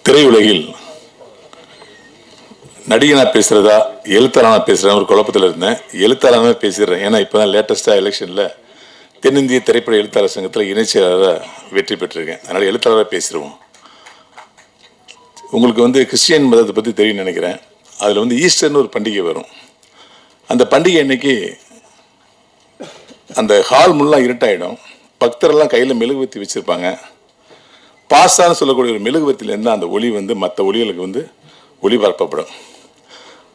திரையுலகில் நடிகனா பேசுறதா எழுத்தாளனா பேசுறதா ஒரு குழப்பத்தில் இருந்தேன். எழுத்தாளனா பேசிடுறேன். ஏன்னா இப்போதான் லேட்டஸ்டாக எலெக்ஷனில் தென்னிந்திய திரைப்பட எழுத்தாளர் சங்கத்தில் இணைச்செயலாளராக வெற்றி பெற்றிருக்கேன். அதனால் எழுத்தாளராக பேசிடுவோம். உங்களுக்கு கிறிஸ்டியன் மதத்தை பற்றி தெரியும் நினைக்கிறேன். அதில் ஈஸ்டர்னு ஒரு பண்டிகை வரும். அந்த பண்டிகை அன்னைக்கு அந்த ஹால் முல்லாம் இருட்டாயிடும். பக்தரெல்லாம் கையில் மெழுகுவத்தி வச்சுருப்பாங்க. பாசான்னு சொல்லக்கூடிய ஒரு மெழுகுவத்திலேருந்து அந்த ஒளி மற்ற ஒளிகளுக்கு ஒளிபரப்பப்படும்.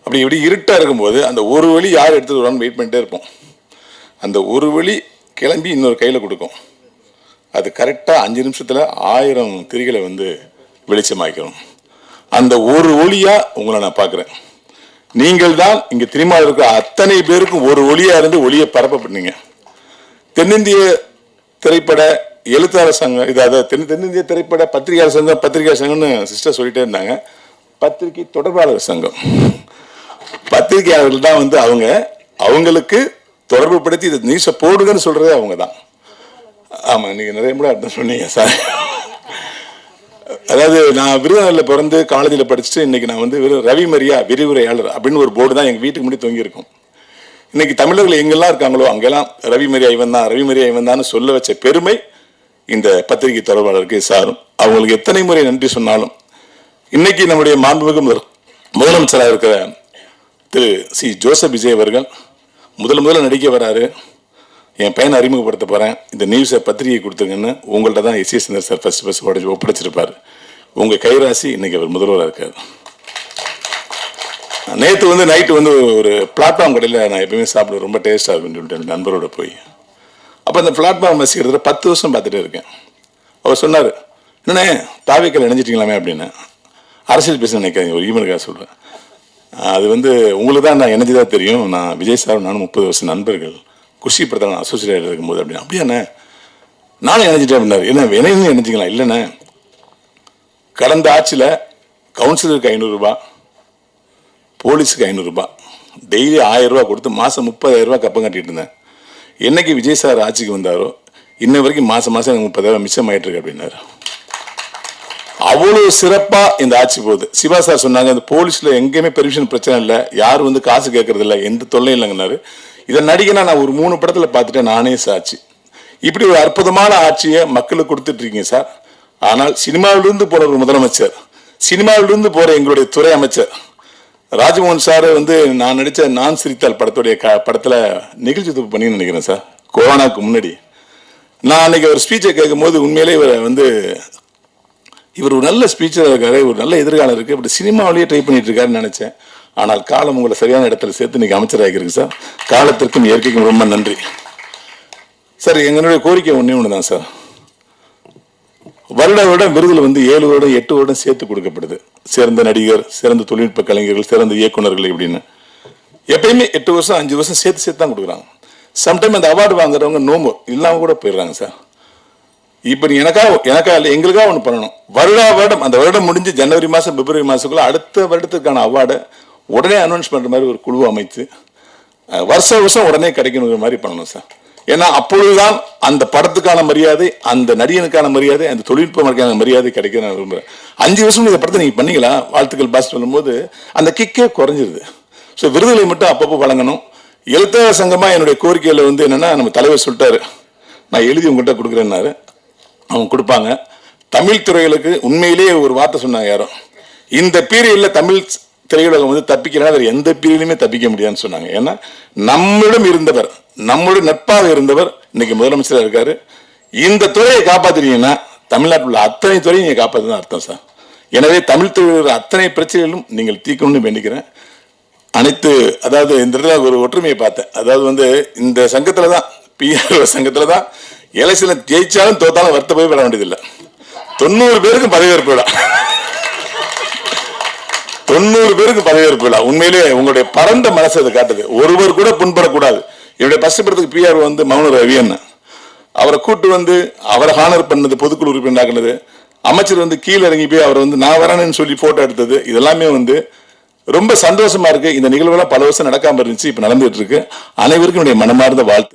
அப்படி இப்படி இருட்டாக இருக்கும்போது அந்த ஒரு வழி யார் எடுத்துகிட்டு வருவான்னு வெயிட் பண்ணிட்டே இருப்போம். அந்த ஒரு வழி கிளம்பி இன்னொரு கையில் கொடுக்கும். அது கரெக்டாக 5 நிமிஷத்தில் 1000 திரிகளை வெளிச்சமாக்கணும். அந்த ஒரு ஒளியாக உங்களை நான் பார்க்குறேன். நீங்கள் தான் இங்கே திருமாவில் இருக்கிற அத்தனை பேருக்கும் ஒரு ஒளியாக இருந்து ஒளியை பரப்பப்பட்டீங்க. தென்னிந்திய திரைப்பட எழுத்தாளர் சங்கம், இதாவது தென்னிந்திய திரைப்பட பத்திரிகையாளர் சங்கம்னு சிஸ்டர் சொல்லிட்டே இருந்தாங்க. பத்திரிகை தொடர்பாளர் சங்கம், பத்திரிகையாளர்கள் தான் அவங்களுக்கு தொடர்பு படுத்தி இதை நியூஸை போடுங்கன்னு சொல்றதே அவங்க தான். ஆமா, நீங்க நிறைய முறை அர்த்தம் சொன்னீங்க சார். அதாவது நான் விருதுநகரில் பிறந்து காலேஜில் படிச்சுட்டு இன்னைக்கு நான் ரவி மரியா விரிவுரையாளர் அப்படின்னு ஒரு போர்டு தான் எங்கள் வீட்டுக்கு முன்னாடி தொங்கி இருக்கும். இன்னைக்கு தமிழர்கள் எங்கெல்லாம் இருக்காங்களோ அங்கெல்லாம் ரவி மரியா இவன் தான் சொல்ல வச்ச பெருமை இந்த பத்திரிகை தொடர்பாளருக்கு சாரும். அவங்களுக்கு எத்தனை முறை நன்றி சொன்னாலும் இன்னைக்கு நம்முடைய மாண்புமிகு முதலமைச்சராக இருக்கிற திரு சி ஜோசப் விஜய் அவர்கள் முதல்ல நடிக்க வராரு. என் பையனை அறிமுகப்படுத்த போறேன், இந்த நியூஸை பத்திரிகை கொடுத்துருங்கன்னு உங்கள்ட்ட தான் எஸ் சந்தர் சார் ஃபர்ஸ்ட் ஒப்படைச்சிருப்பாரு. உங்க கைராசி இன்னைக்கு அவர் முதல்வராக இருக்காரு. நேற்று நைட்டு ஒரு பிளாட்ஃபார்ம் கடையில் நான் எப்பயுமே சாப்பிடுவேன், ரொம்ப டேஸ்டாக இருக்குன்னு சொல்லிட்டு நண்பரோட போய் அப்போ அந்த பிளாட்ஃபார்ம் வசிக்கிறதுல 10 வருஷம் பார்த்துட்டே இருக்கேன். அவர் சொன்னார், என்னண்ணே தாவிக்கல் இணைஞ்சிட்டிங்களாமே அப்படின்னு. அரசியல் பேச நினைக்காதீங்க, ஒரு ஈமெயிலுக்காக சொல்கிறேன். அது உங்களுக்கு தான் நான் இணைஞ்சுதான் தெரியும். நான் விஜய் சார் நானும் 30 வருஷம் நண்பர்கள். குஷி படத்தில் நான் அசோசியேட் இருக்கும்போது அப்படின்னு. அப்படியாண்ணே நானும் இணைஞ்சிட்டேன் அப்படின்னாரு. என்ன இணைன்னு இணைஞ்சிக்கலாம்? இல்லைண்ணே, கடந்த ஆட்சியில் கவுன்சிலருக்கு 500 ரூபாய், போலீஸுக்கு 500 ரூபாய், டெய்லி 1000 ரூபா கொடுத்து மாதம் 30,000 ரூபாய் கப்பம் கட்டிட்டு இருந்தேன். என்னைக்கு விஜய் சார் ஆட்சிக்கு வந்தாரோ இன்ன வரைக்கும் மாதம் எனக்கு 30,000 மிச்சம் ஆயிட்டு இருக்கு அப்படின்னாரு. அவ்வளவு சிறப்பா இந்த ஆட்சி போகுது. சிவா சார் சொன்னாங்க, இந்த போலீஸ்ல எங்கேயுமே பெர்மிஷன் பிரச்சனை இல்லை, யாரும் காசு கேட்கறது இல்லை, எந்த தொல்லையும் இல்லைங்கன்னாரு. இதை நடிகனா நான் ஒரு 3 படத்துல பார்த்துட்டேன், நானே சாட்சி. இப்படி ஒரு அற்புதமான ஆட்சியை மக்களுக்கு கொடுத்துட்டு இருக்கீங்க சார். ஆனால் சினிமாவிலிருந்து போற ஒரு முதலமைச்சர், சினிமாவிலிருந்து போற எங்களுடைய துறை அமைச்சர் ராஜ்மோகன் சார் நான் நடிச்ச நான் சிரித்தால் படத்துடைய படத்துல நிகழ்ச்சி தொகுப்பு பண்ணி நினைக்கிறேன் சார். கொரோனாக்கு முன்னாடி நான் அன்னைக்கு ஒரு ஸ்பீச்சை கேட்கும் போது உண்மையிலே இவர் ஒரு நல்ல ஸ்பீச்சர் இருக்காரு, ஒரு நல்ல எதிர்காலம் இருக்கு, இப்படி சினிமாவிலேயே ட்ரை பண்ணிட்டு இருக்காருன்னு நினைச்சேன். ஆனால் காலம் உங்களை சரியான இடத்துல சேர்த்து இன்னைக்கு அமைச்சராகிருக்கு சார். காலத்திற்கும் இயற்கைக்கும் ரொம்ப நன்றி சார். எங்களுடைய கோரிக்கை ஒன்று தான் சார். வருடம் விருதுல 7 வருடம் 8 வருடம் சேர்த்து கொடுக்கப்படுது. சிறந்த நடிகர், சிறந்த தொழில்நுட்ப கலைஞர்கள், சிறந்த இயக்குநர்கள் இப்படின்னு எப்பயுமே 8 வருஷம் 5 வருஷம் சேர்த்து தான் கொடுக்குறாங்க. சம்டைம் அந்த அவார்டு வாங்குறவங்க நோம்பு இல்லாம கூட போயிடுறாங்க சார். இப்ப நீ எனக்கா இல்லை, எங்களுக்காக ஒன்று பண்ணணும். வருடம் அந்த வருடம் முடிஞ்சு ஜனவரி மாதம் பிப்ரவரி மாதத்துக்குள்ள அடுத்த வருடத்துக்கான அவார்டை உடனே அனௌன்ஸ் பண்ற மாதிரி ஒரு குழுவை அமைத்து வருஷம் உடனே கிடைக்கணுங்கிற மாதிரி பண்ணணும் சார். ஏன்னா அப்பொழுதுதான் அந்த படத்துக்கான மரியாதை, அந்த நடிகனுக்கான மரியாதை, அந்த தொழில்நுட்பமான மரியாதை கிடைக்க நான் விரும்புறேன். 5 வருஷம் இந்த படத்தை நீங்க பண்ணீங்களா, வாழ்த்துக்கள் பாஸ் பண்ணும்போது அந்த கிக்கே குறைஞ்சிருது. ஸோ விருதுகளை மட்டும் அப்பப்போ வழங்கணும். எழுத்தாளர் சங்கமா என்னுடைய கோரிக்கையில என்னன்னா, நம்ம தலைவர் சொல்லிட்டாரு, நான் எழுதி உங்கள்கிட்ட கொடுக்குறேன்னாரு. அவங்க கொடுப்பாங்க. தமிழ் துறைகளுக்கு உண்மையிலேயே ஒரு வார்த்தை சொன்னாங்க யாரும், இந்த பீரியட்ல தமிழ் திரையுலகம் தப்பிக்கலாம், வேறு எந்த பீரியட்லையுமே தப்பிக்க முடியாதுன்னு சொன்னாங்க. ஏன்னா நம்மிடம் இருந்தவர், நம்மளுடைய நட்பாக இருந்தவர் இன்னைக்கு முதலமைச்சராக இருக்காரு. இந்த துறையை காப்பாத்துறீங்கன்னா தமிழ்நாட்டில் உள்ள அத்தனை துறையும் நீங்க காப்பாற்றுதான் அர்த்தம் சார். எனவே தமிழ் துறையில் அத்தனை பிரச்சனைகளும் நீங்கள் தீர்க்கணும்னு வேண்டிக்கிறேன். அதாவது இந்த இடத்துல ஒரு ஒற்றுமையை பார்த்தேன். அதாவது இந்த சங்கத்துல தான், பிஆர் சங்கத்துல தான் எலெக்ஷன்ல ஜெயிச்சாலும் தோத்தாலும் வருத்த போய் விட வேண்டியதில்லை. 90 பேருக்கும் பதவியேற்பு விழா, 90 பேருக்கு பதவியேற்பு விழா. உண்மையிலேயே உங்களுடைய பரந்த மனசு அதை காட்டுது. ஒருவர் கூட புண்படக்கூடாது. என்னுடைய ஃபர்ஸ்ட் படத்துக்கு பிஆர் மௌன ரவி அண்ணன், அவரை கூட்டு அவரை ஹானர் பண்ணது, பொதுக்குழு உறுப்பினராக்குனது, அமைச்சர் கீழே இறங்கி போய் அவர் நான் வரேன்னு சொல்லி போட்டோ எடுத்தது, இதெல்லாமே ரொம்ப சந்தோஷமா இருக்கு. இந்த நிகழ்வுலாம் பல வருஷம் நடக்காம இருந்துச்சு, இப்ப நடந்துட்டு இருக்கு. அனைவருக்கும் என்னுடைய மனமார்ந்த வாழ்த்து.